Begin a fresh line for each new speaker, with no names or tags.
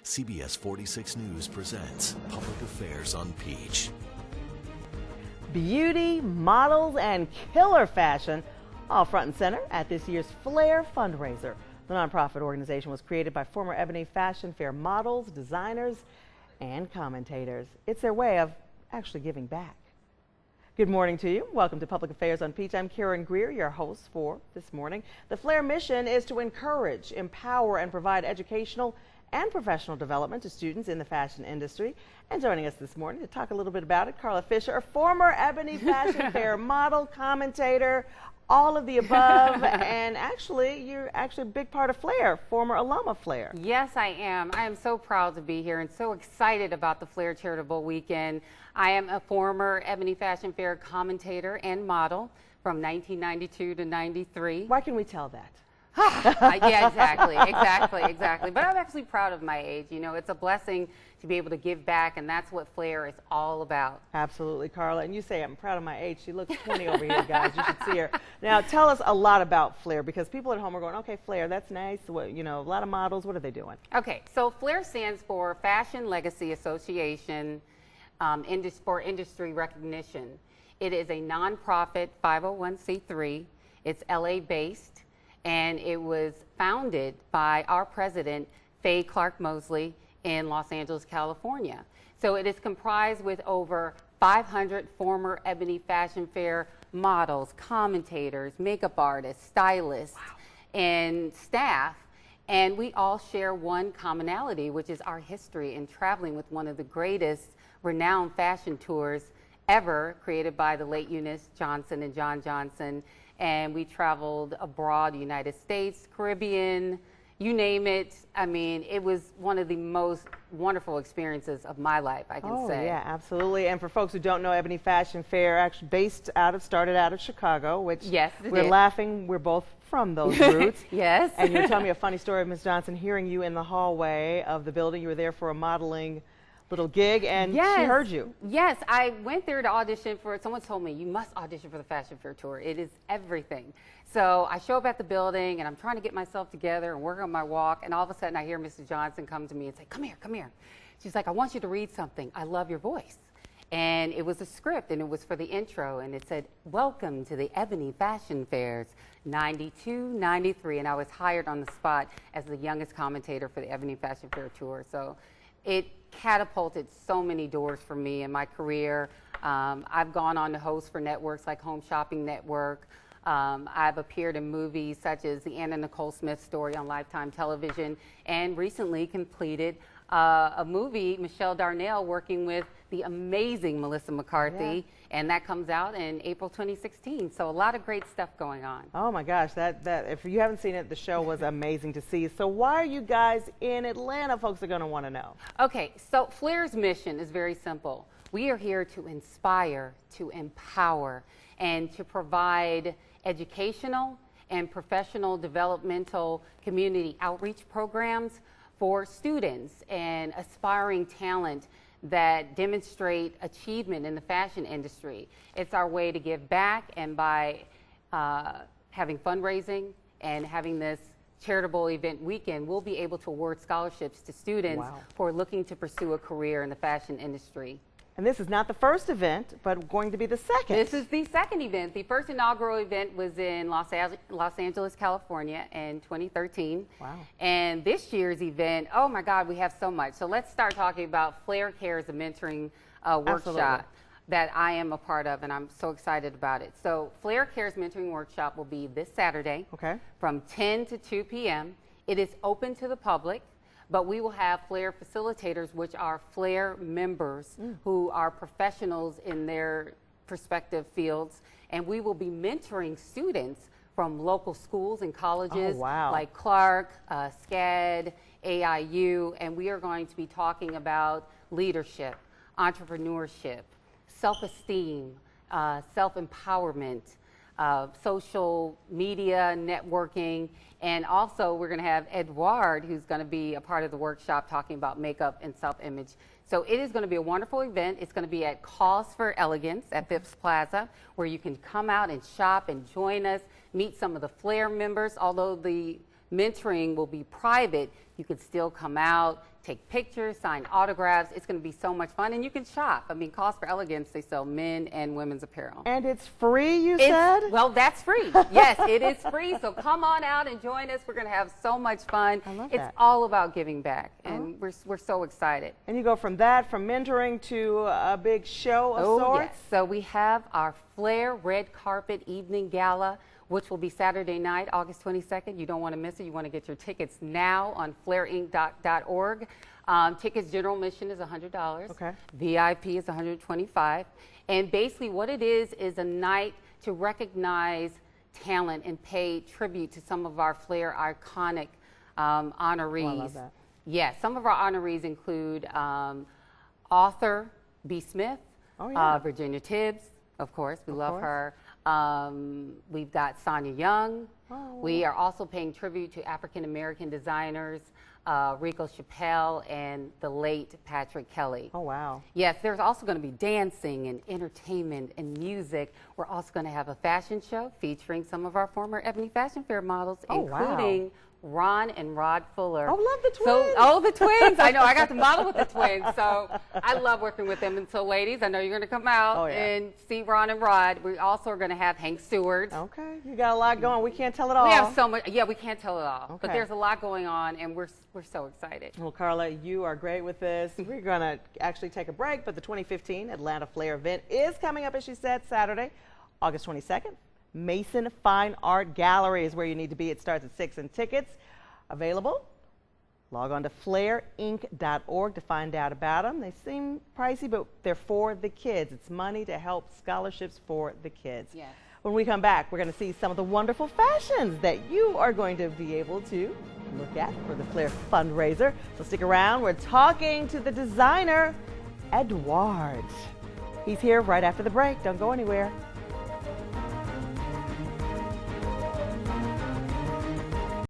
CBS 46 News presents Public Affairs on Peach.
Beauty, models, and killer fashion all front and center at this year's FLAIR fundraiser. The nonprofit organization was created by former Ebony Fashion Fair models, designers, and commentators. It's their way of actually giving back. Good morning to you. Welcome to Public Affairs on Peach. I'm Karen Greer, your host for this morning. The FLAIR mission is to encourage, empower, and provide educational and professional development to students in the fashion industry. And joining us this morning to talk a little bit about it, Carla Fisher, a former Ebony Fashion Fair model, commentator, all of the above, and you're actually a big part of FLAIR, former alum of FLAIR.
Yes, I am. I am so proud to be here and so excited about the FLAIR Charitable Weekend. I am a former Ebony Fashion Fair commentator and model from 1992 to 93.
Why can we tell that?
Yeah, exactly. But I'm actually proud of my age. You know, it's a blessing to be able to give back, and that's what FLAIR is all about.
Absolutely, Carla. And you say, I'm proud of my age. She looks 20 over here, guys. You should see her. Now, tell us a lot about FLAIR, because people at home are going, okay, FLAIR, that's nice. What, you know, a lot of models. What are they doing?
Okay, so FLAIR stands for Fashion Legacy Association for Industry Recognition. It is a nonprofit 501c3. It's LA-based. And it was founded by our president, Faye Clark Mosley, in Los Angeles, California. So it is comprised with over 500 former Ebony Fashion Fair models, commentators, makeup artists, stylists, and staff. And we all share one commonality, which is our history in traveling with one of the greatest renowned fashion tours ever, created by the late Eunice Johnson and John Johnson. And we traveled abroad, United States, Caribbean, you name it. I mean, it was one of the most wonderful experiences of my life, I can say.
Oh, yeah, absolutely. And for folks who don't know, Ebony Fashion Fair actually started out of Chicago, which
yes,
we're laughing, we're both from those roots.
Yes.
And you were telling me a funny story of Ms. Johnson hearing you in the hallway of the building. You were there for a modeling little gig, and
yes,
she heard you.
Yes, I went there to audition for it. Someone told me, you must audition for the Fashion Fair Tour. It is everything. So I show up at the building, and I'm trying to get myself together and work on my walk, and all of a sudden I hear Mrs. Johnson come to me and say, come here, come here. She's like, I want you to read something. I love your voice. And it was a script, and it was for the intro, and it said, welcome to the Ebony Fashion Fairs, 92, 93, and I was hired on the spot as the youngest commentator for the Ebony Fashion Fair Tour. So it catapulted so many doors for me in my career. I've gone on to host for networks like Home Shopping Network. I've appeared in movies such as the Anna Nicole Smith Story on Lifetime Television, and recently completed a movie, Michelle Darnell, working with the amazing Melissa McCarthy, and that comes out in April 2016. So a lot of great stuff going on.
Oh my gosh, that if you haven't seen it, the show was amazing to see. So why are you guys in Atlanta? Folks are going to want to know.
Okay, so FLAIR's mission is very simple. We are here to inspire, to empower, and to provide educational and professional developmental community outreach programs for students and aspiring talent that demonstrate achievement in the fashion industry. It's our way to give back, and by having fundraising and having this charitable event weekend, we'll be able to award scholarships to students who are looking to pursue a career in the fashion industry.
And this is not the first event, but going to be the second.
This is the second event. The first inaugural event was in Los Angeles, California in 2013.
Wow. And
this year's event, oh my God, we have so much. So let's start talking about FLAIR Cares, a mentoring workshop that I am a part of, and I'm so excited about it. So FLAIR Cares Mentoring Workshop will be this Saturday from 10 to 2 p.m. It is open to the public, but we will have FLAIR facilitators, which are FLAIR members who are professionals in their respective fields, and we will be mentoring students from local schools and colleges like Clark, SCAD, AIU, and we are going to be talking about leadership, entrepreneurship, self-esteem, self-empowerment, social media, networking, and also we're going to have Edward, who's going to be a part of the workshop, talking about makeup and self-image. So it is going to be a wonderful event. It's going to be at Cause for Elegance at Phipps Plaza, where you can come out and shop and join us, meet some of the FLAIR members. Although the mentoring will be private, you can still come out, take pictures, sign autographs. It's going to be so much fun, and you can shop. I mean, Cause for Elegance, they sell men and women's apparel.
And it's free, you said?
Well, that's free. Yes, it is free. So come on out and join us. We're going to have so much fun.
I love
it's
that.
all about giving back, and we're so excited.
And you go from mentoring to a big show of sorts?
Yes. So we have our FLAIR Red Carpet Evening Gala, which will be Saturday night, August 22nd. You don't want to miss it. You want to get your tickets now on flairinc.org. Tickets general admission is $100.
Okay.
VIP is $125. And basically what it is a night to recognize talent and pay tribute to some of our FLAIR iconic honorees.
Oh, I love that.
Yes, some of our honorees include author B. Smith, Virginia Tibbs, of course, we love her. We've got Sonia Young. We are also paying tribute to African American designers, Rico Chappelle and the late Patrick Kelly.
Oh, wow.
Yes, there's also going to be dancing and entertainment and music. We're also going to have a fashion show featuring some of our former Ebony Fashion Fair models, including Ron and Rod Fuller.
Oh, love the twins.
The twins. I know. I got to model with the twins, so I love working with them. And so, ladies, I know you're going to come out and see Ron and Rod. We also are going to have Hank Stewart.
Okay. You got a lot going. We can't tell it all.
We have so much. Yeah, we can't tell it all.
Okay.
But there's a lot going on, and we're so excited.
Well, Carla, you are great with this. We're going to actually take a break, but the 2015 Atlanta FLAIR event is coming up, as she said, Saturday, August 22nd. Mason Fine Art Gallery is where you need to be. It starts at 6 and tickets available. Log on to flairinc.org to find out about them. They seem pricey, but they're for the kids. It's money to help scholarships for the kids.
Yes.
When we come back, we're going to see some of the wonderful fashions that you are going to be able to look at for the FLAIR fundraiser. So stick around. We're talking to the designer, Edward. He's here right after the break. Don't go anywhere.